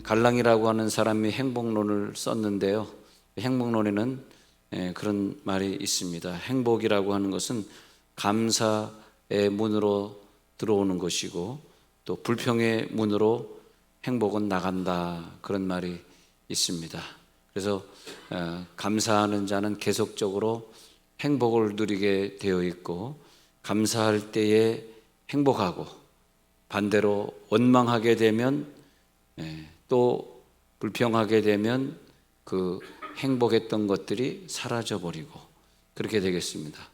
갈랑이라고 하는 사람이 행복론을 썼는데요. 행복론에는 그런 말이 있습니다. 행복이라고 하는 것은 감사의 문으로 들어오는 것이고 또 불평의 문으로 행복은 나간다, 그런 말이 있습니다. 그래서 감사하는 자는 계속적으로 행복을 누리게 되어 있고, 감사할 때에 행복하고 반대로 원망하게 되면 또 불평하게 되면 그 행복했던 것들이 사라져버리고 그렇게 되겠습니다.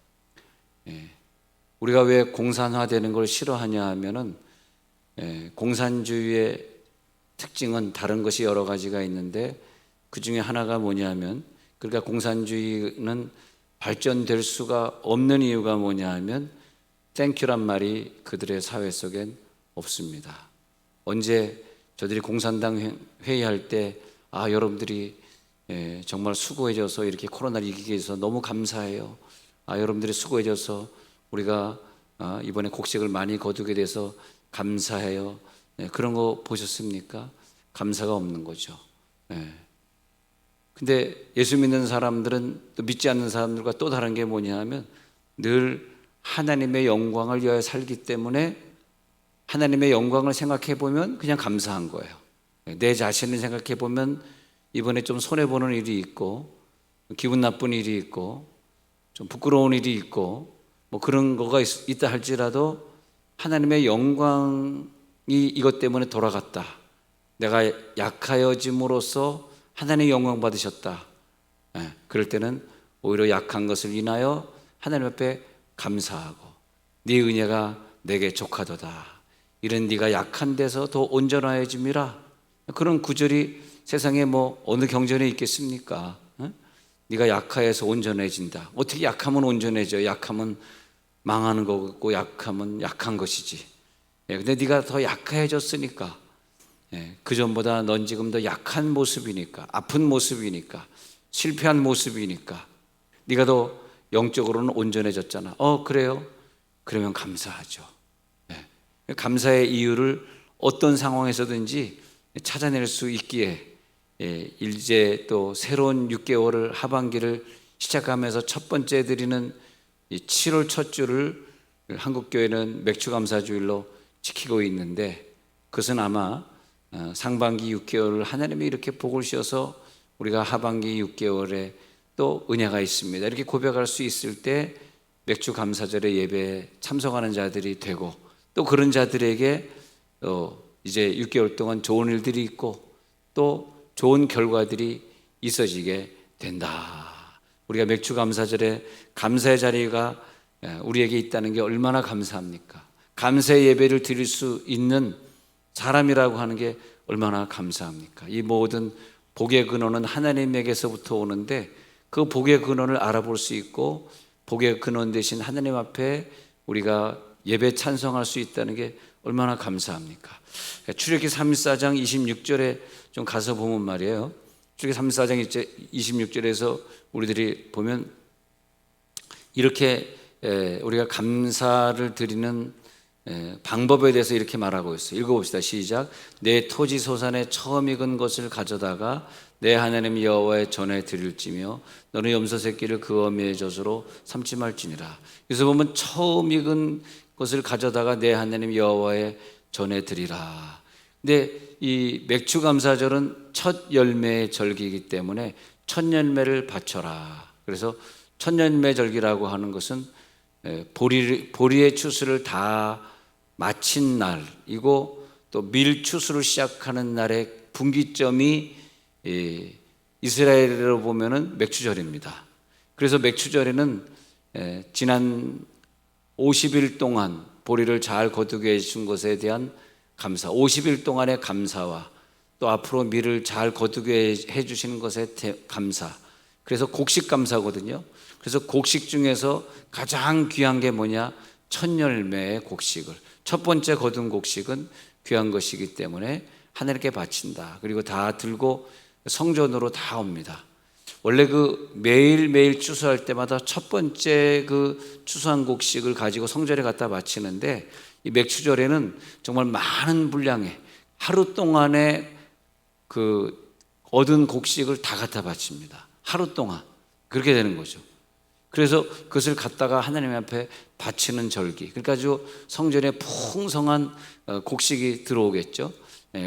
우리가 왜 공산화되는 걸 싫어하냐 하면은 공산주의의 특징은 다른 것이 여러 가지가 있는데 그 중에 하나가 뭐냐면, 그러니까 공산주의는 발전될 수가 없는 이유가 뭐냐 하면 땡큐란 말이 그들의 사회 속엔 없습니다. 언제 저들이 공산당 회의할 때 여러분들이 정말 수고해줘서 이렇게 코로나를 이기게 해서 너무 감사해요. 여러분들이 수고해줘서 우리가 이번에 곡식을 많이 거두게 돼서 감사해요. 그런 거 보셨습니까? 감사가 없는 거죠. 근데 예수 믿는 사람들은 또 믿지 않는 사람들과 또 다른 게 뭐냐 하면 늘 하나님의 영광을 위하여 살기 때문에 하나님의 영광을 생각해 보면 그냥 감사한 거예요. 내 자신을 생각해 보면 이번에 좀 손해보는 일이 있고 기분 나쁜 일이 있고 좀 부끄러운 일이 있고 뭐 그런 거가 있다 할지라도 하나님의 영광이 이것 때문에 돌아갔다, 내가 약하여짐으로써 하나님의 영광 받으셨다, 그럴 때는 오히려 약한 것을 인하여 하나님 앞에 감사하고 네 은혜가 내게 족하도다, 이런 네가 약한 데서 더 온전하여짐이라. 그런 구절이 세상에 뭐 어느 경전에 있겠습니까? 네가 약하여서 온전해진다. 어떻게 약하면 온전해져? 약하면 망하는 거고 약하면 약한 것이지. 근데 네가 더 약해졌으니까, 그 전보다 넌 지금 더 약한 모습이니까, 아픈 모습이니까, 실패한 모습이니까 네가 더 영적으로는 온전해졌잖아. 그래요? 그러면 감사하죠. 감사의 이유를 어떤 상황에서든지 찾아낼 수 있기에 이제 또 새로운 6개월을 하반기를 시작하면서 첫 번째 드리는 7월 첫 주를 한국교회는 맥주감사주일로 지키고 있는데, 그것은 아마 상반기 6개월을 하나님이 이렇게 복을 주셔서 우리가 하반기 6개월에 또 은혜가 있습니다, 이렇게 고백할 수 있을 때 맥주감사절의 예배에 참석하는 자들이 되고, 또 그런 자들에게 이제 6개월 동안 좋은 일들이 있고 또 좋은 결과들이 있어지게 된다. 우리가 맥주감사절에 감사의 자리가 우리에게 있다는 게 얼마나 감사합니까? 감사의 예배를 드릴 수 있는 사람이라고 하는 게 얼마나 감사합니까? 이 모든 복의 근원은 하나님에게서부터 오는데 그 복의 근원을 알아볼 수 있고 복의 근원 되신 하나님 앞에 우리가 예배 찬송할 수 있다는 게 얼마나 감사합니까? 출애굽기 34장 26절에 좀 가서 보면 말이에요. 출애굽기 34장 26절에서 우리들이 보면 이렇게 우리가 감사를 드리는 방법에 대해서 이렇게 말하고 있어요. 읽어봅시다. 시작. 내 토지 소산에 처음 익은 것을 가져다가 내 하나님 여호와의 전에 드릴지며 너는 염소 새끼를 그 어미의 젖으로 삼지 말지니라. 그래서 보면 처음 익은 것을 가져다가 내 하나님 여호와의 전에 드리라. 근데 이 맥주감사절은 첫 열매의 절기이기 때문에 첫 열매를 바쳐라. 그래서 첫 열매 절기라고 하는 것은 보리의 추수를 다 마친 날이고 또 밀추수를 시작하는 날의 분기점이 이스라엘로 보면은 맥추절입니다. 그래서 맥추절에는 지난 50일 동안 보리를 잘 거두게 해준 것에 대한 감사, 50일 동안의 감사와 또 앞으로 밀을 잘 거두게 해주시는 것에 감사, 그래서 곡식 감사거든요. 그래서 곡식 중에서 가장 귀한 게 뭐냐? 첫 열매의 곡식을, 첫 번째 거둔 곡식은 귀한 것이기 때문에 하나님께 바친다. 그리고 다 들고 성전으로 다 옵니다. 원래 그 매일매일 추수할 때마다 첫 번째 그 추수한 곡식을 가지고 성전에 갖다 바치는데, 이 맥추절에는 정말 많은 분량의 하루 동안의 그 얻은 곡식을 다 갖다 바칩니다. 하루 동안. 그렇게 되는 거죠. 그래서 그것을 갖다가 하나님 앞에 바치는 절기. 그러니까 아주 성전에 풍성한 곡식이 들어오겠죠.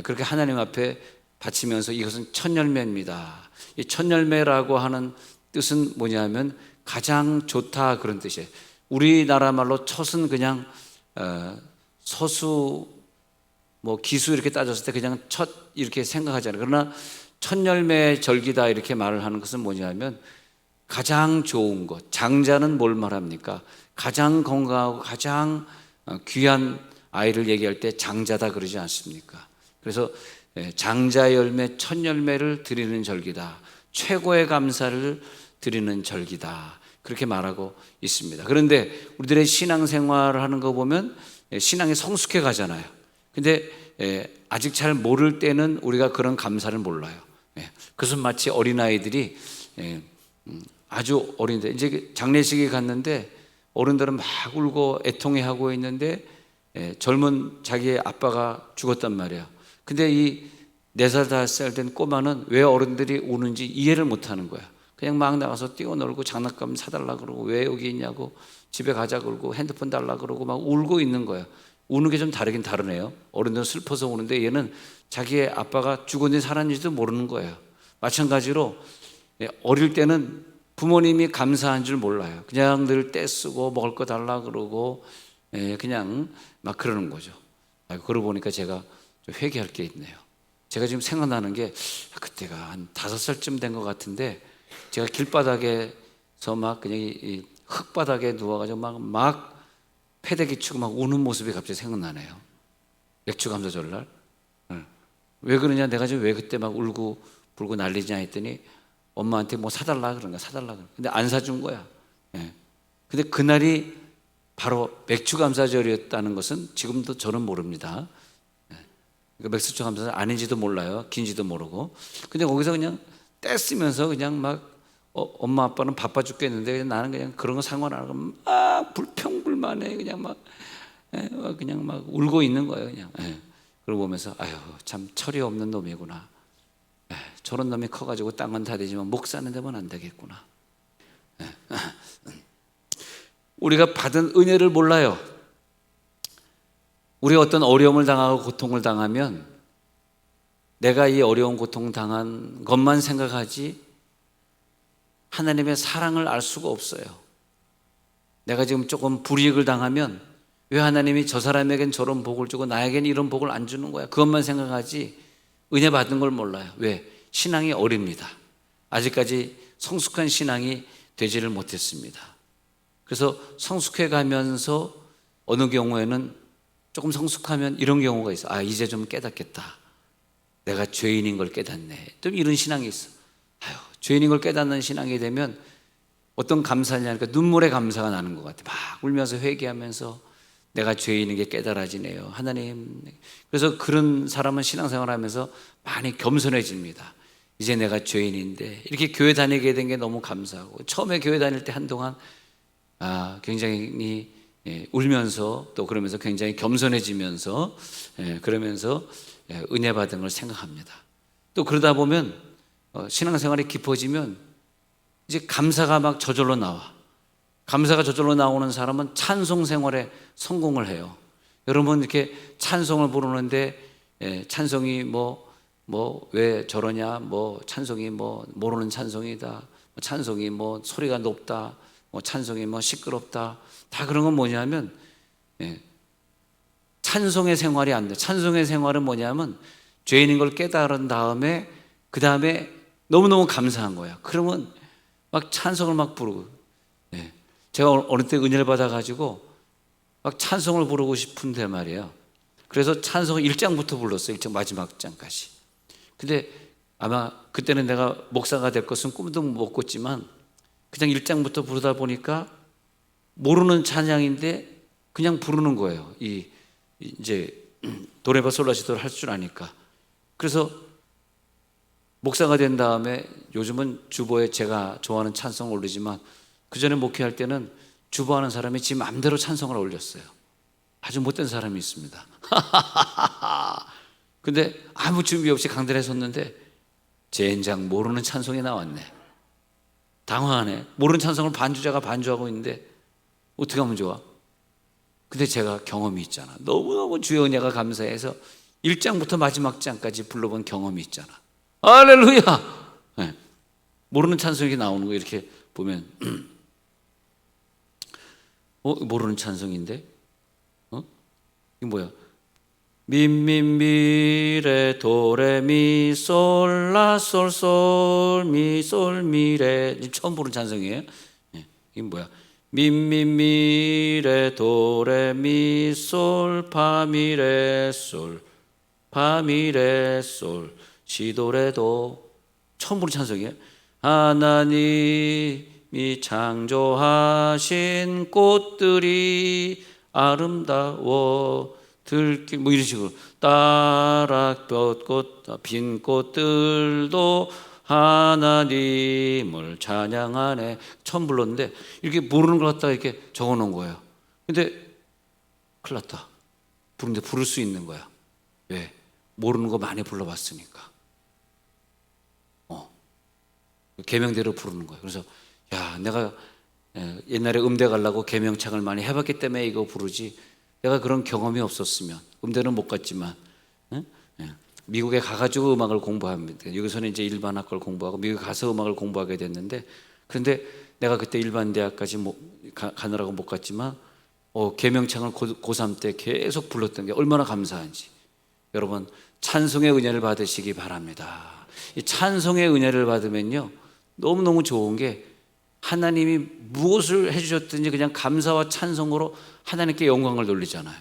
그렇게 하나님 앞에 바치면서 이것은 첫 열매입니다. 이 첫 열매라고 하는 뜻은 뭐냐면 가장 좋다 그런 뜻이에요. 우리나라 말로 첫은 그냥 서수 뭐 기수 이렇게 따졌을 때 그냥 첫 이렇게 생각하잖아요. 그러나 첫 열매 절기다 이렇게 말을 하는 것은 뭐냐면 가장 좋은 것. 장자는 뭘 말합니까? 가장 건강하고 가장 귀한 아이를 얘기할 때 장자다 그러지 않습니까? 그래서 장자 열매 첫 열매를 드리는 절기다. 최고의 감사를 드리는 절기다. 그렇게 말하고 있습니다. 그런데 우리들의 신앙생활을 하는 거 보면 신앙이 성숙해 가잖아요. 근데 아직 잘 모를 때는 우리가 그런 감사를 몰라요. 그것은 마치 어린아이들이 아주 어린데 이제 장례식에 갔는데 어른들은 막 울고 애통해하고 있는데 젊은 자기의 아빠가 죽었단 말이야. 근데 이 4살, 5살 된 꼬마는 왜 어른들이 우는지 이해를 못하는 거야. 그냥 막 나가서 뛰어놀고 장난감 사달라 그러고 왜 여기 있냐고 집에 가자 그러고 핸드폰 달라 그러고 막 울고 있는 거야. 우는 게 좀 다르긴 다르네요. 어른들은 슬퍼서 우는데 얘는 자기의 아빠가 죽었는지 살았는지도 모르는 거예요. 마찬가지로 어릴 때는 부모님이 감사한 줄 몰라요. 그냥 늘 떼쓰고 먹을 거 달라 그러고 그냥 막 그러는 거죠. 그러고 보니까 제가 좀 회개할 게 있네요. 제가 지금 생각나는 게 그때가 한 5살쯤 된 것 같은데 제가 길바닥에서 막 그냥 이 흙바닥에 누워가지고 막 패대기 치고 막 우는 모습이 갑자기 생각나네요. 맥주감사절날. 왜 그러냐, 내가 지금 왜 그때 막 울고 불고 난리냐 했더니 엄마한테 뭐 사달라 그런가 사달라 그런가. 근데 안 사준 거야. 근데 그날이 바로 맥주감사절이었다는 것은 지금도 저는 모릅니다. 맥주감사절 아닌지도 몰라요. 긴지도 모르고. 근데 거기서 그냥 떼쓰면서 그냥 막 엄마 아빠는 바빠 죽겠는데 나는 그냥 그런 거 상관 안 하고 막 불평불만해 그냥 막 울고 있는 거예요. 그냥. 그러고 보면서 아유 참 철이 없는 놈이구나. 저런 놈이 커가지고 땅은 다 되지만 목 사는 데만 안 되겠구나. 우리가 받은 은혜를 몰라요. 우리가 어떤 어려움을 당하고 고통을 당하면 내가 이 어려운 고통 당한 것만 생각하지 하나님의 사랑을 알 수가 없어요. 내가 지금 조금 불이익을 당하면 왜 하나님이 저 사람에겐 저런 복을 주고 나에겐 이런 복을 안 주는 거야. 그것만 생각하지 은혜 받은 걸 몰라요. 왜? 신앙이 어립니다. 아직까지 성숙한 신앙이 되지를 못했습니다. 그래서 성숙해 가면서 어느 경우에는 조금 성숙하면 이런 경우가 있어. 아 이제 좀 깨닫겠다. 내가 죄인인 걸 깨닫네. 좀 이런 신앙이 있어. 아유, 죄인인 걸 깨닫는 신앙이 되면 어떤 감사냐니까 눈물의 감사가 나는 것 같아. 막 울면서 회개하면서 내가 죄인인 게 깨달아지네요. 하나님. 그래서 그런 사람은 신앙생활하면서 많이 겸손해집니다. 이제 내가 죄인인데 이렇게 교회 다니게 된 게 너무 감사하고 처음에 교회 다닐 때 한동안 굉장히 울면서 또 그러면서 굉장히 겸손해지면서 그러면서 은혜 받은 걸 생각합니다. 또 그러다 보면 신앙생활이 깊어지면 이제 감사가 막 저절로 나와. 감사가 저절로 나오는 사람은 찬송 생활에 성공을 해요. 여러분 이렇게 찬송을 부르는데 찬송이 뭐 왜 저러냐, 뭐 찬송이 뭐 모르는 찬송이다, 찬송이 뭐 소리가 높다, 뭐 찬송이 뭐 시끄럽다, 다 그런 건 뭐냐면 찬송의 생활이 안 돼. 찬송의 생활은 뭐냐면 죄인인 걸 깨달은 다음에 그 다음에 너무너무 감사한 거야. 그러면 막 찬송을 막 부르고 제가 어느 때 은혜를 받아가지고 막 찬송을 부르고 싶은데 말이에요. 그래서 찬송 1장부터 불렀어요. 1장 마지막 장까지. 근데 아마 그때는 내가 목사가 될 것은 꿈도 못 꿨지만 그냥 1장부터 부르다 보니까 모르는 찬양인데 그냥 부르는 거예요. 이제 도레바 솔라시도를 할 줄 아니까. 그래서 목사가 된 다음에 요즘은 주보에 제가 좋아하는 찬송을 올리지만 그 전에 목회할 때는 주보하는 사람이 지 마음대로 찬송을 올렸어요. 아주 못된 사람이 있습니다. 근데 아무 준비 없이 강단에 섰는데 젠장 모르는 찬송이 나왔네. 당황하네. 모르는 찬송을 반주자가 반주하고 있는데 어떻게 하면 좋아? 근데 제가 경험이 있잖아. 너무너무 주의 은혜가 감사해서 1장부터 마지막 장까지 불러본 경험이 있잖아. 할렐루야. 네. 모르는 찬송이 나오는 거 이렇게 보면 모르는 찬송인데 이게 뭐야? 미미미레 도레미 솔라솔솔 미솔미레. 처음 부른 찬송이에요. 이게 뭐야? 미미미레 도레미 솔 파미레 솔 파미레 솔 시도레도. 처음 부른 찬송이에요. 하나님이 창조하신 꽃들이 아름다워 들길 뭐 이런 식으로 따락볕꽃 빈 꽃들도 하나님을 찬양하네. 처음 불렀는데 이렇게 모르는 걸 갖다가 이렇게 적어놓은 거예요. 근데 큰일 났다. 부르는데 부를 수 있는 거야. 왜? 모르는 거 많이 불러봤으니까. 계명대로 부르는 거예요. 그래서 야, 내가 옛날에 음대 가려고 계명창을 많이 해봤기 때문에 이거 부르지, 내가 그런 경험이 없었으면, 음대는 못 갔지만 미국에 가가지고 음악을 공부합니다. 여기서는 이제 일반 학과를 공부하고 미국에 가서 음악을 공부하게 됐는데, 그런데 내가 그때 일반 대학까지 가느라고 못 갔지만 계명창을 고3 때 계속 불렀던 게 얼마나 감사한지. 여러분, 찬송의 은혜를 받으시기 바랍니다. 이 찬송의 은혜를 받으면요, 너무너무 좋은 게 하나님이 무엇을 해주셨든지 그냥 감사와 찬송으로 하나님께 영광을 돌리잖아요.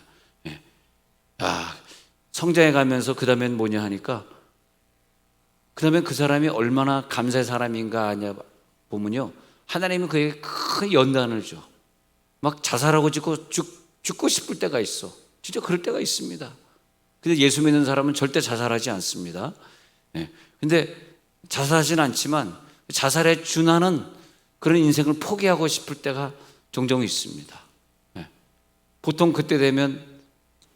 성장해 가면서 그 다음엔 뭐냐 하니까, 그 다음엔 그 사람이 얼마나 감사의 사람인가 하냐 보면요, 하나님은 그에게 큰 연단을 줘. 막 자살하고 죽고 싶을 때가 있어. 진짜 그럴 때가 있습니다. 근데 예수 믿는 사람은 절대 자살하지 않습니다. 근데 자살하진 않지만 자살에 준하는 그런 인생을 포기하고 싶을 때가 종종 있습니다. 보통 그때 되면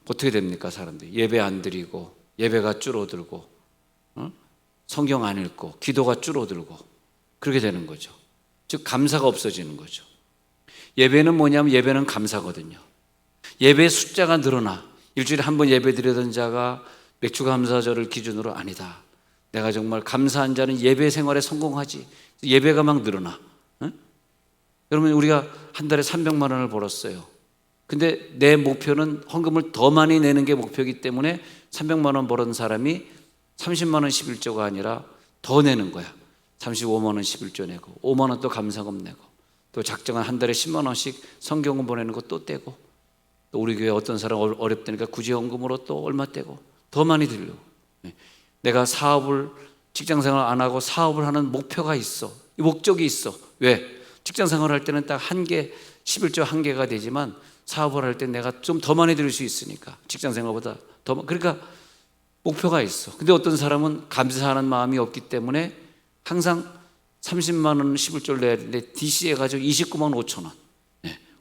어떻게 됩니까? 사람들이 예배 안 드리고, 예배가 줄어들고, 성경 안 읽고, 기도가 줄어들고, 그렇게 되는 거죠. 즉 감사가 없어지는 거죠. 예배는 뭐냐면, 예배는 감사거든요. 예배의 숫자가 늘어나. 일주일에 한 번 예배 드리던 자가 맥주 감사절을 기준으로 아니다. 내가 정말 감사한 자는 예배 생활에 성공하지. 예배가 막 늘어나. 여러분, 우리가 한 달에 300만 원을 벌었어요. 근데 내 목표는 헌금을 더 많이 내는 게 목표이기 때문에 300만 원 벌은 사람이 30만 원 11조가 아니라 더 내는 거야. 35만 원 11조 내고, 5만 원 또 감사금 내고, 또 작정한 한 달에 10만 원씩 성경금 보내는 거 또 떼고, 또 우리 교회 어떤 사람 어렵다니까 구제헌금으로 또 얼마 떼고, 더 많이 들려고. 내가 직장생활 안 하고 사업을 하는 목표가 있어. 이 목적이 있어. 왜? 직장생활 할 때는 딱 한 개, 11조 한 개가 되지만 사업을 할 때 내가 좀 더 많이 들을 수 있으니까, 직장생활보다 더. 그러니까 목표가 있어. 근데 어떤 사람은 감사하는 마음이 없기 때문에 항상 30만 원 11조를 내야 되는데 DC 해가지고 29만 5천 원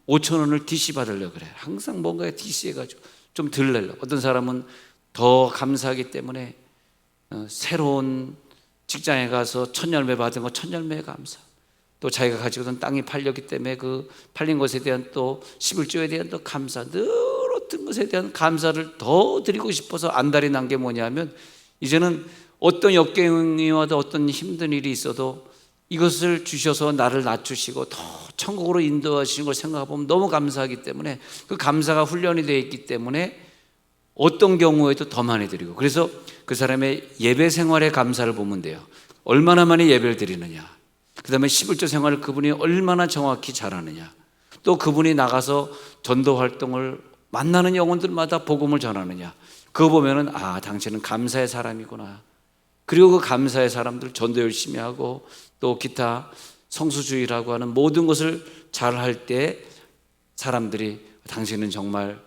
5천 원을 DC 받으려고 그래. 항상 뭔가에 DC 해가지고 좀 덜 내려고. 어떤 사람은 더 감사하기 때문에 새로운 직장에 가서 첫 열매 받은 거 첫 열매에 감사, 또 자기가 가지고 있던 땅이 팔렸기 때문에 그 팔린 것에 대한 또 11조에 대한 또 감사, 늘 어떤 것에 대한 감사를 더 드리고 싶어서 안달이 난 게 뭐냐면, 이제는 어떤 역경이 와도 어떤 힘든 일이 있어도 이것을 주셔서 나를 낮추시고 더 천국으로 인도하시는 걸 생각해보면 너무 감사하기 때문에, 그 감사가 훈련이 되어 있기 때문에 어떤 경우에도 더 많이 드리고, 그래서 그 사람의 예배 생활의 감사를 보면 돼요. 얼마나 많이 예배를 드리느냐, 그 다음에 11조 생활을 그분이 얼마나 정확히 잘하느냐, 또 그분이 나가서 전도 활동을 만나는 영혼들마다 복음을 전하느냐, 그거 보면은 당신은 감사의 사람이구나. 그리고 그 감사의 사람들 전도 열심히 하고 또 기타 성수주의라고 하는 모든 것을 잘할 때 사람들이 당신은 정말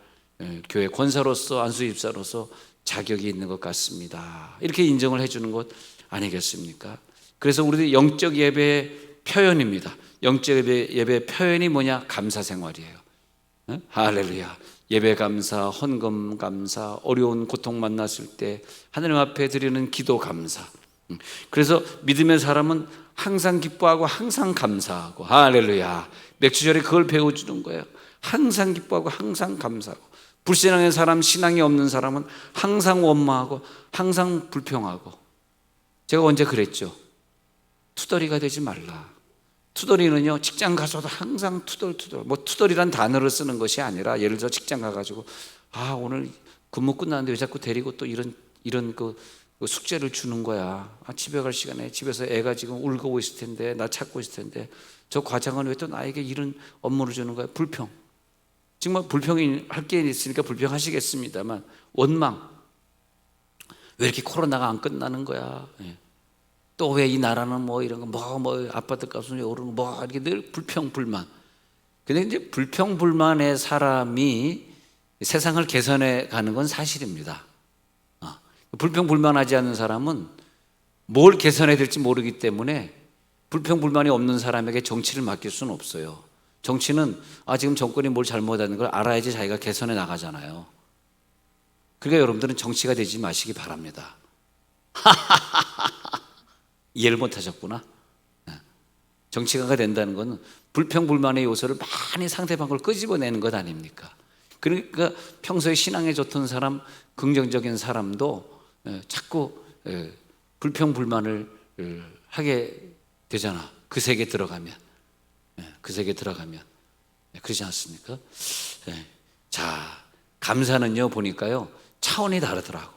교회 권사로서, 안수 집사로서 자격이 있는 것 같습니다, 이렇게 인정을 해주는 것 아니겠습니까? 그래서 우리들 영적 예배의 표현입니다. 영적 예배의 표현이 뭐냐? 감사 생활이에요. 할렐루야. 예배 감사, 헌금 감사, 어려운 고통 만났을 때 하나님 앞에 드리는 기도 감사. 그래서 믿음의 사람은 항상 기뻐하고 항상 감사하고, 할렐루야. 맥주절에 그걸 배워주는 거예요. 항상 기뻐하고 항상 감사하고. 불신앙의 사람, 신앙이 없는 사람은 항상 원망하고 항상 불평하고. 제가 언제 그랬죠? 투덜이가 되지 말라. 투덜이는요, 직장 가서도 항상 투덜투덜. 뭐 투덜이란 단어를 쓰는 것이 아니라, 예를 들어 직장 가가지고 오늘 근무 끝났는데 왜 자꾸 데리고 또 이런 그 숙제를 주는 거야. 집에 갈 시간에 집에서 애가 지금 울고 있을 텐데, 나 찾고 있을 텐데, 저 과장은 왜 또 나에게 이런 업무를 주는 거야? 불평. 정말 불평이 할 게 있으니까 불평하시겠습니다만, 원망. 왜 이렇게 코로나가 안 끝나는 거야? 또 왜 이 나라는 뭐 이런 거 뭐 아파트 값은 왜 오르는 거 뭐 이렇게 늘 불평 불만. 근데 이제 불평 불만의 사람이 세상을 개선해 가는 건 사실입니다. 불평 불만하지 않는 사람은 뭘 개선해야 될지 모르기 때문에 불평 불만이 없는 사람에게 정치를 맡길 수는 없어요. 정치는 지금 정권이 뭘 잘못하는 걸 알아야지 자기가 개선해 나가잖아요. 그러니까 여러분들은 정치가 되지 마시기 바랍니다. 이해를 못하셨구나. 정치가가 된다는 것은 불평불만의 요소를 많이 상대방을 끄집어내는 것 아닙니까? 그러니까 평소에 신앙에 좋던 사람, 긍정적인 사람도 자꾸 불평불만을 하게 되잖아. 그 세계에 들어가면. 그러지 않습니까? 자, 감사는요, 보니까요, 차원이 다르더라고.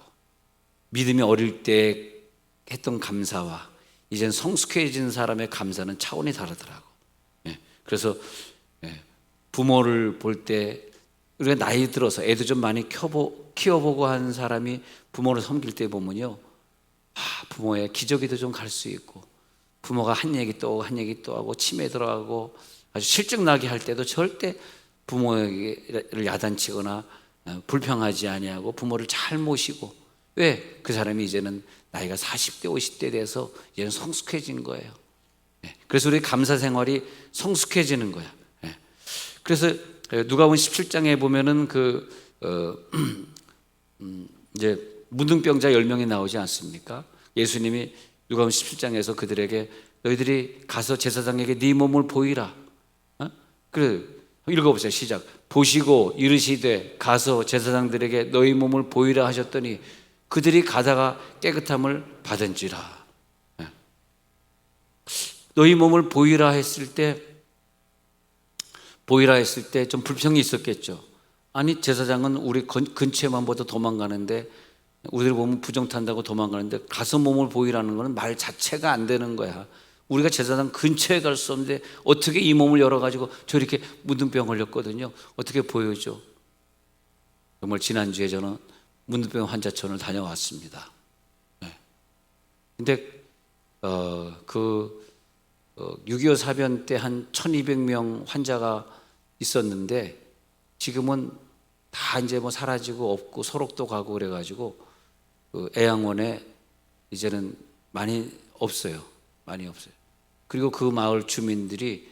믿음이 어릴 때 했던 감사와 이젠 성숙해진 사람의 감사는 차원이 다르더라고. 그래서 부모를 볼 때, 우리가 나이 들어서 애도 좀 많이 키워보고 한 사람이 부모를 섬길 때 보면요, 부모의 기저귀도 좀 갈 수 있고, 부모가 한 얘기 또 하고 치매 들어가고 아주 실증나게 할 때도 절대 부모를 야단치거나 불평하지 아니하고 부모를 잘 모시고. 왜? 그 사람이 이제는 나이가 40대 50대 돼서 이제는 성숙해진 거예요. 그래서 우리 감사 생활이 성숙해지는 거야. 그래서 누가복음 17장에 보면은 이제 무등병자 10명이 나오지 않습니까? 예수님이 누가복음 17장에서 그들에게 너희들이 가서 제사장에게 네 몸을 보이라. 그래, 읽어보세요. 시작. 보시고 이르시되 가서 제사장들에게 너희 몸을 보이라 하셨더니 그들이 가다가 깨끗함을 받은지라. 너희 몸을 보이라 했을 때 좀 불평이 있었겠죠. 아니, 제사장은 우리 근처에만 보다 도망가는데, 우리들 보면 부정탄다고 도망가는데 가서 몸을 보이라는 것은 말 자체가 안 되는 거야. 우리가 제사장 근처에 갈 수 없는데 어떻게 이 몸을 열어가지고 저렇게 문둥병 걸렸거든요. 어떻게 보여줘? 정말 지난주에 저는 문둥병 환자촌을 다녀왔습니다. 근데 6.25 사변 때 한 1200명 환자가 있었는데 지금은 다 이제 뭐 사라지고 없고 소록도 가고 그래가지고 애양원에 이제는 많이 없어요. 그리고 그 마을 주민들이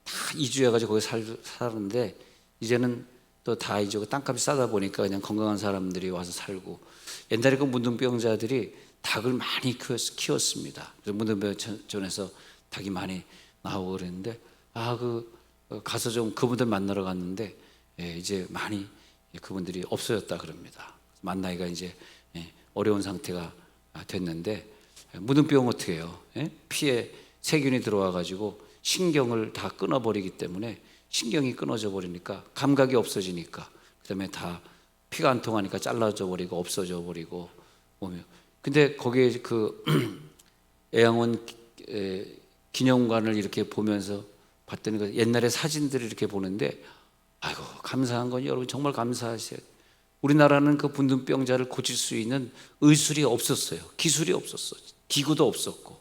다 이주해가지고 거기 살았는데 이제는 또 다 이제 땅값이 싸다 보니까 그냥 건강한 사람들이 와서 살고. 옛날에 그 문둥병자들이 닭을 많이 키웠습니다. 그래서 문둥병전에서 닭이 많이 나오고 그랬는데 가서 좀 그분들 만나러 갔는데 이제 많이 그분들이 없어졌다 그럽니다. 만나기가 이제 어려운 상태가 됐는데, 문둥병 어떻게 해요? 피에 세균이 들어와 가지고 신경을 다 끊어버리기 때문에 신경이 끊어져 버리니까 감각이 없어지니까 그다음에 다 피가 안 통하니까 잘라져 버리고 없어져 버리고 오며. 근데 거기에 그 애양원 기념관을 이렇게 보면서 봤더니 옛날에 사진들을 이렇게 보는데, 아이고 감사한 건 여러분 정말 감사하셔요. 우리나라는 그 문둥병자를 고칠 수 있는 의술이 없었어요. 기술이 없었어. 기구도 없었고.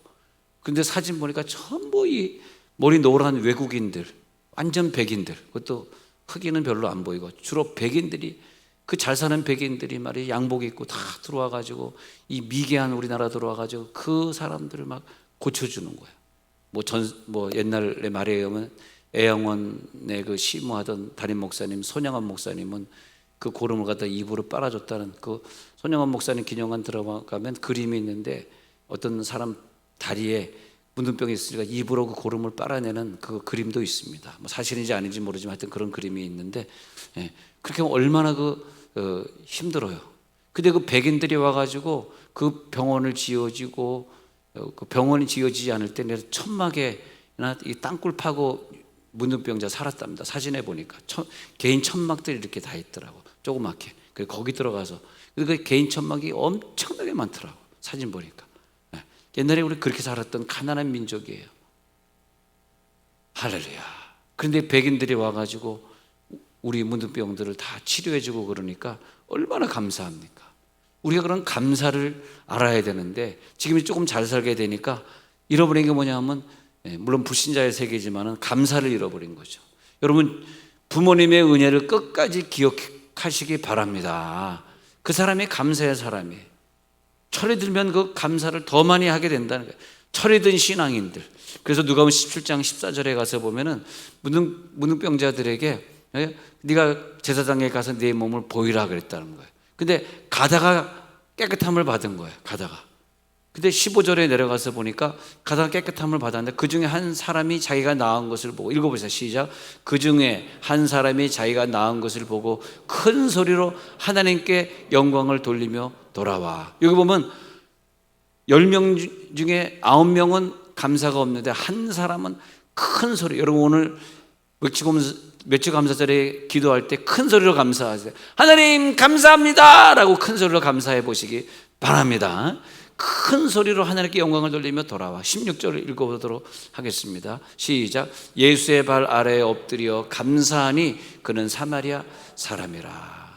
근데 사진 보니까 전부 이 머리 노란 외국인들, 완전 백인들, 그것도 흑인은 별로 안 보이고 주로 백인들이, 그 잘 사는 백인들이 말이야 양복 입고 다 들어와 가지고 이 미개한 우리나라 들어와 가지고 그 사람들을 막 고쳐주는 거야. 뭐 옛날의 말에 의하면 애양원에 그 시무하던 담임 목사님 손영환 목사님은 그 고름을 갖다 입으로 빨아줬다는, 그 손영환 목사님 기념관 들어가면 그림이 있는데 어떤 사람 다리에 문둥병이 있으니까 입으로 그 고름을 빨아내는 그 그림도 있습니다. 뭐 사실인지 아닌지 모르지만 하여튼 그런 그림이 있는데, 그렇게 얼마나 힘들어요. 근데 그 백인들이 와가지고 그 병원을 지어지고, 그 병원이 지어지지 않을 때 내가 천막에나 이 땅굴 파고 문둥병자 살았답니다. 사진에 보니까 개인 천막들이 이렇게 다 있더라고, 조그맣게. 그래서 거기 들어가서 그 개인 천막이 엄청나게 많더라고, 사진 보니까. 옛날에 우리 그렇게 살았던 가난한 민족이에요. 할렐루야. 그런데 백인들이 와가지고 우리 문둥병들을 다 치료해주고 그러니까 얼마나 감사합니까? 우리가 그런 감사를 알아야 되는데, 지금 조금 잘 살게 되니까 잃어버린 게 뭐냐면, 물론 불신자의 세계지만 감사를 잃어버린 거죠. 여러분, 부모님의 은혜를 끝까지 기억하시기 바랍니다. 그 사람이 감사의 사람이에요. 철이 들면 그 감사를 더 많이 하게 된다는 거예요. 철이 든 신앙인들. 그래서 누가복음 17장 14절에 가서 보면은 문둥병자들에게 네가 제사장에 가서 네 몸을 보이라 그랬다는 거예요. 근데 가다가 깨끗함을 받은 거예요. 가다가. 근데 15절에 내려가서 보니까 가다가 깨끗함을 받았는데 그 중에 한 사람이 자기가 나은 것을 보고, 읽어보세요. 시작. 그 중에 한 사람이 자기가 나은 것을 보고 큰 소리로 하나님께 영광을 돌리며 돌아와. 여기 보면 10명 중에 9명은 감사가 없는데 한 사람은 큰 소리. 여러분 오늘 며칠 감사절에 기도할 때 큰 소리로 감사하세요. 하나님 감사합니다 라고 큰 소리로 감사해 보시기 바랍니다. 큰 소리로 하나님께 영광을 돌리며 돌아와. 16절을 읽어보도록 하겠습니다. 시작. 예수의 발 아래에 엎드려 감사하니 그는 사마리아 사람이라.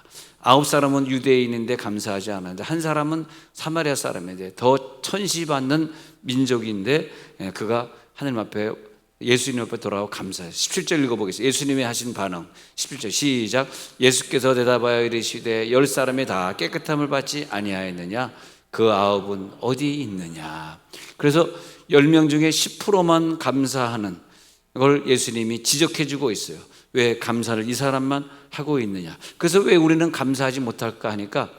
9사람은 유대인인데 감사하지 않았는데 한 사람은 사마리아 사람인데 더 천시받는 민족인데 그가 하나님 앞에, 예수님 앞에 돌아와 감사해요. 17절 읽어보겠습니다. 예수님이 하신 반응. 17절 시작. 예수께서 대답하여 이르시되 10사람이 다 깨끗함을 받지 아니하였느냐? 그 9은 어디 있느냐? 그래서 10명 중에 10%만 감사하는 걸 예수님이 지적해주고 있어요. 왜 감사를 이 사람만 하고 있느냐? 그래서 왜 우리는 감사하지 못할까 하니까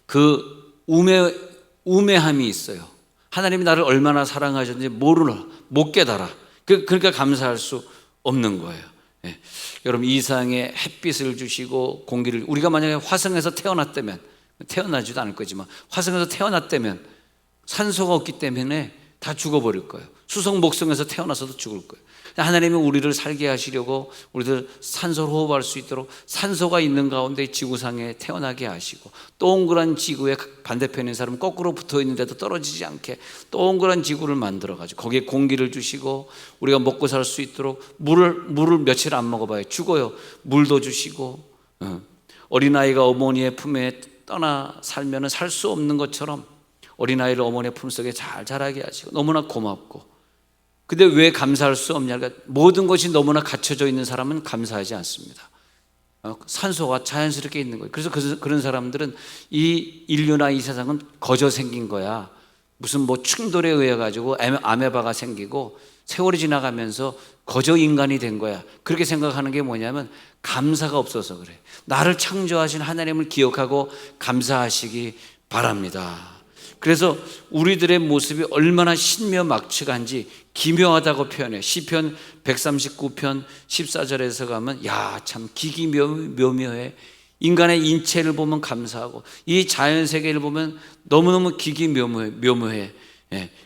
그 우매함이 있어요. 하나님이 나를 얼마나 사랑하셨는지 못 깨달아. 그러니까 감사할 수 없는 거예요. 여러분, 이 세상에 햇빛을 주시고 공기를, 우리가 만약에 화성에서 태어났다면, 태어나지도 않을 거지만 화성에서 태어났다면 산소가 없기 때문에 다 죽어버릴 거예요. 수성 목성에서 태어나서도 죽을 거예요. 하나님은 우리를 살게 하시려고 우리들 산소를 호흡할 수 있도록 산소가 있는 가운데 지구상에 태어나게 하시고, 동그란 지구의 반대편에 있는 사람은 거꾸로 붙어 있는데도 떨어지지 않게 동그란 지구를 만들어 가지고 거기에 공기를 주시고 우리가 먹고 살 수 있도록 물을 며칠 안 먹어봐요. 죽어요. 물도 주시고, 어린아이가 어머니의 품에 떠나 살면 살 수 없는 것처럼 어린아이를 어머니의 품속에 잘 자라게 하시고 너무나 고맙고. 근데 왜 감사할 수 없냐? 그러니까 모든 것이 너무나 갖춰져 있는 사람은 감사하지 않습니다. 산소가 자연스럽게 있는 거예요. 그래서 그런 사람들은 이 인류나 이 세상은 거저 생긴 거야. 무슨 뭐 충돌에 의해 가지고 아메바가 생기고 세월이 지나가면서 거저 인간이 된 거야. 그렇게 생각하는 게 뭐냐면 감사가 없어서 그래. 나를 창조하신 하나님을 기억하고 감사하시기 바랍니다. 그래서 우리들의 모습이 얼마나 신묘막측한지 기묘하다고 표현해요. 시편 139편 14절에서 가면 야, 참 기기묘묘해. 인간의 인체를 보면 감사하고 이 자연세계를 보면 너무너무 기기묘묘해.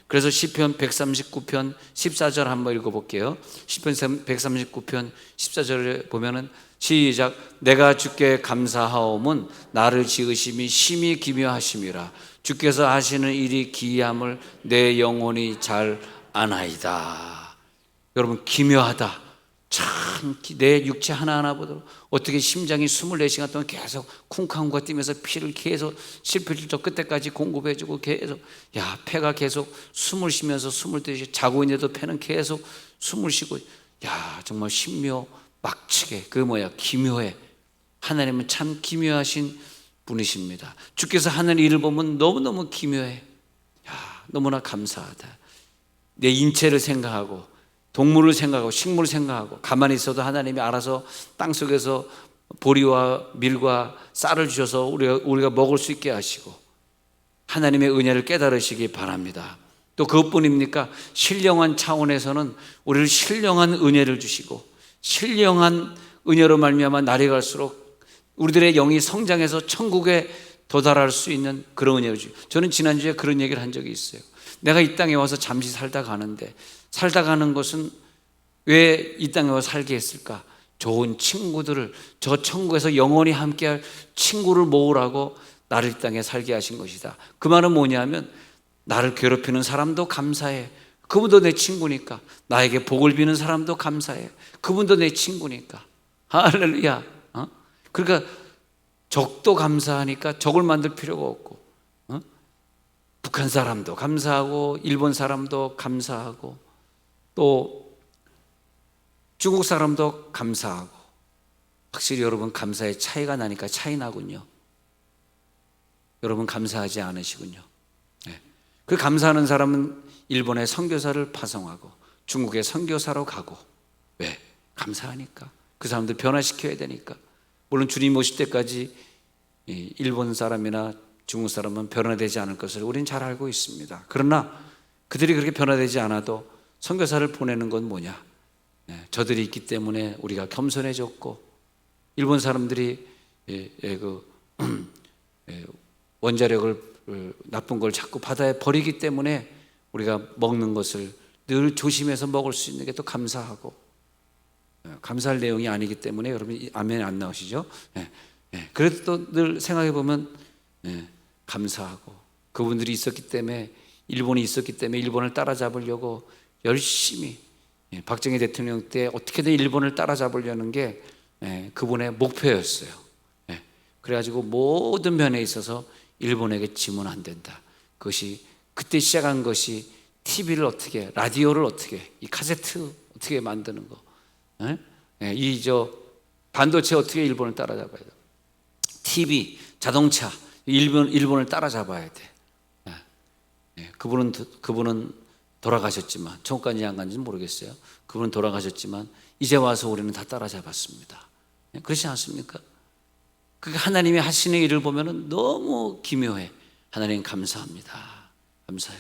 그래서 시편 139편 14절 한번 읽어볼게요. 시편 139편 14절에 보면은 시작. 내가 주께 감사하오문 나를 지으심이 심히 기묘하심이라. 주께서 하시는 일이 기이함을 내 영혼이 잘 아나이다. 여러분, 기묘하다. 참 내 육체 하나하나 보도록 어떻게 심장이 24시간 동안 계속 쿵쾅쿵쾅 뛰면서 피를 계속 실핏줄적 끝에까지 공급해주고 계속, 야, 폐가 계속 숨을 쉬면서 숨을 들이쉬고 자고 있는데도 폐는 계속 숨을 쉬고, 야, 정말 신묘막측해. 그 뭐야, 기묘해. 하나님은 참 기묘하신 분이십니다. 주께서 하는 일을 보면 너무너무 기묘해. 야, 너무나 감사하다. 내 인체를 생각하고 동물을 생각하고 식물을 생각하고 가만히 있어도 하나님이 알아서 땅속에서 보리와 밀과 쌀을 주셔서 우리가 먹을 수 있게 하시고 하나님의 은혜를 깨달으시기 바랍니다. 또 그것뿐입니까? 신령한 차원에서는 우리를 신령한 은혜를 주시고 신령한 은혜로 말미암아 날이 갈수록 우리들의 영이 성장해서 천국에 도달할 수 있는 그런 은혜를 주시고, 저는 지난주에 그런 얘기를 한 적이 있어요. 내가 이 땅에 와서 잠시 살다 가는데 살다 가는 것은 왜 이 땅에 와서 살게 했을까? 좋은 친구들을, 저 천국에서 영원히 함께할 친구를 모으라고 나를 이 땅에 살게 하신 것이다. 그 말은 뭐냐면 나를 괴롭히는 사람도 감사해. 그분도 내 친구니까. 나에게 복을 비는 사람도 감사해. 그분도 내 친구니까. 할렐루야. 그러니까 적도 감사하니까 적을 만들 필요가 없고, 북한 사람도 감사하고 일본 사람도 감사하고 또 중국 사람도 감사하고. 확실히 여러분 감사의 차이가 나니까 차이 나군요. 여러분 감사하지 않으시군요. 그 감사하는 사람은 일본에 선교사를 파송하고 중국에 선교사로 가고. 왜? 감사하니까. 그 사람들 변화시켜야 되니까. 물론 주님 오실 때까지 일본 사람이나 중국 사람은 변화되지 않을 것을 우리는 잘 알고 있습니다. 그러나 그들이 그렇게 변화되지 않아도 선교사를 보내는 건 뭐냐? 저들이 있기 때문에 우리가 겸손해졌고, 일본 사람들이 원자력을 나쁜 걸 자꾸 바다에 버리기 때문에 우리가 먹는 것을 늘 조심해서 먹을 수 있는 게 또 감사하고, 감사할 내용이 아니기 때문에 여러분 아멘 안 나오시죠? 그래도 또 늘 생각해 보면 감사하고, 그분들이 있었기 때문에, 일본이 있었기 때문에 일본을 따라잡으려고 열심히, 박정희 대통령 때 어떻게든 일본을 따라잡으려는 게 그분의 목표였어요. 그래가지고 모든 면에 있어서 일본에게 지면 안 된다. 그것이 그때 시작한 것이 TV를 어떻게, 라디오를 어떻게, 이 카세트 어떻게 만드는 거, 이 반도체 어떻게 일본을 따라잡아야 돼. TV, 자동차, 일본을 따라잡아야 돼. 그분은 돌아가셨지만, 천국 간지 안 간지는 모르겠어요. 그분은 돌아가셨지만 이제 와서 우리는 다 따라잡았습니다. 그렇지 않습니까? 그러니까 하나님이 하시는 일을 보면은 너무 기묘해. 하나님 감사합니다. 감사해.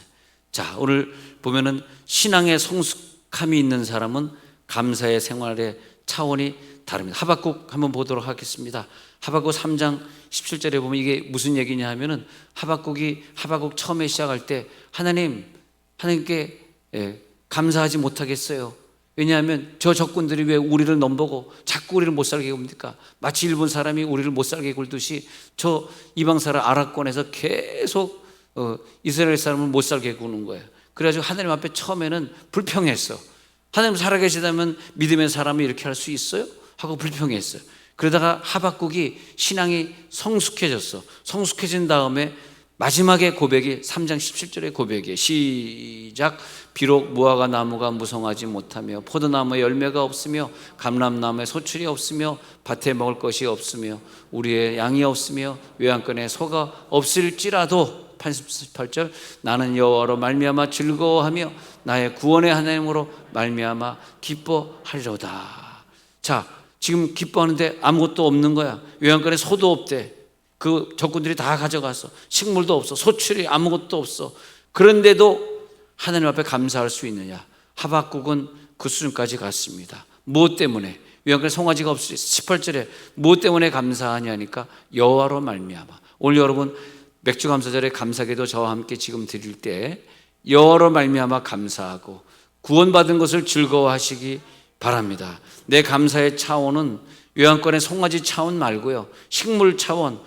자, 오늘 보면은 신앙의 성숙함이 있는 사람은 감사의 생활의 차원이 다릅니다. 하박국 한번 보도록 하겠습니다. 하박국 3장 17절에 보면 이게 무슨 얘기냐 하면은 하박국 처음에 시작할 때 하나님께 감사하지 못하겠어요. 왜냐하면 저 적군들이 왜 우리를 넘보고 자꾸 우리를 못 살게 굽니까? 마치 일본 사람이 우리를 못 살게 굴듯이 저 이방 사람 아랍권에서 계속 이스라엘 사람을 못 살게 구는 거예요. 그래가지고 하나님 앞에 처음에는 불평했어. 하나님 살아계시다면 믿음의 사람이 이렇게 할 수 있어요? 하고 불평했어요. 그러다가 하박국이 신앙이 성숙해졌어. 성숙해진 다음에 마지막에 고백이 3장 17절의 고백이에요. 시작. 비록 무화과 나무가 무성하지 못하며 포도나무에 열매가 없으며 감람나무에 소출이 없으며 밭에 먹을 것이 없으며 우리의 양이 없으며 외양간에 소가 없을지라도 88절 나는 여호와로 말미암아 즐거워하며 나의 구원의 하나님으로 말미암아 기뻐하리로다. 자, 지금 기뻐하는데 아무것도 없는 거야. 외양간에 소도 없대. 그 적군들이 다 가져갔어. 식물도 없어. 소출이 아무것도 없어. 그런데도 하나님 앞에 감사할 수 있느냐? 하박국은 그 수준까지 갔습니다. 무엇 때문에? 외양간에 송아지가 없을 18절에 무엇 때문에 감사하냐니까 여호와로 말미암아. 오늘 여러분 맥주 감사절에 감사기도 저와 함께 지금 드릴 때 여호와로 말미암아 감사하고 구원받은 것을 즐거워하시기 바랍니다. 내 감사의 차원은 요한권의 송아지 차원 말고요, 식물 차원,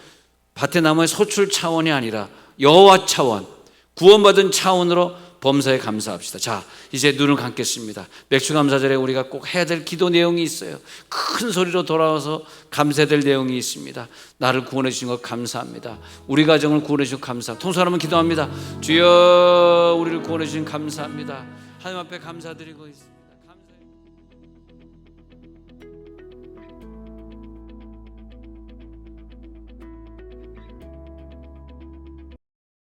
밭에 나무의 소출 차원이 아니라 여호와 차원, 구원받은 차원으로 범사에 감사합시다. 자, 이제 눈을 감겠습니다. 맥주 감사절에 우리가 꼭 해야 될 기도 내용이 있어요. 큰 소리로 돌아와서 감사될 내용이 있습니다. 나를 구원해 주신 것 감사합니다. 우리 가정을 구원해 주신 것 감사합니다. 통솔하면 기도합니다. 주여, 우리를 구원해 주신 감사합니다. 하나님 앞에 감사드리고 있습니다.